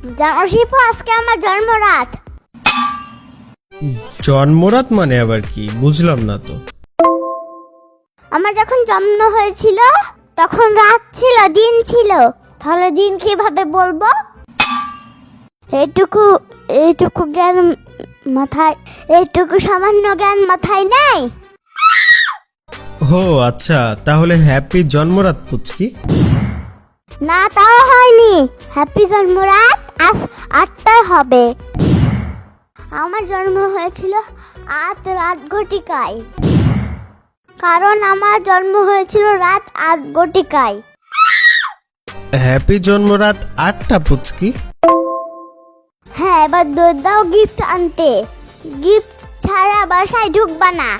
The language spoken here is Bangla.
জানো শিপু, আজকে আমার জন্মরাত। জন্মরাত মানে আবার কি? বুঝলাম না তো। আমার যখন জন্ম হয়েছিল তখন রাত ছিল, দিন ছিল। তাহলে দিন কিভাবে বলবো? এইটুকু এইটুকু জ্ঞান মাথায়, এইটুকু সামান্য জ্ঞান মাথায় নেই। ও আচ্ছা, তাহলে হ্যাপি জন্মরাত পুচকি। না, তাও হয়নি। হ্যাপি জন্মরাত আজ 8টায় হবে। আমার জন্ম হয়েছিল রাত ঘটিকায়, কারণ আমার জন্ম হয়েছিল রাত 8 ঘটিকায়। হ্যাপি জন্মরাত 8টা পুচকি। হ্যাঁ, এবার দৌড় দাও গিফট আনতে। গিফট ছাড়া বাসায় ঢুকবা না।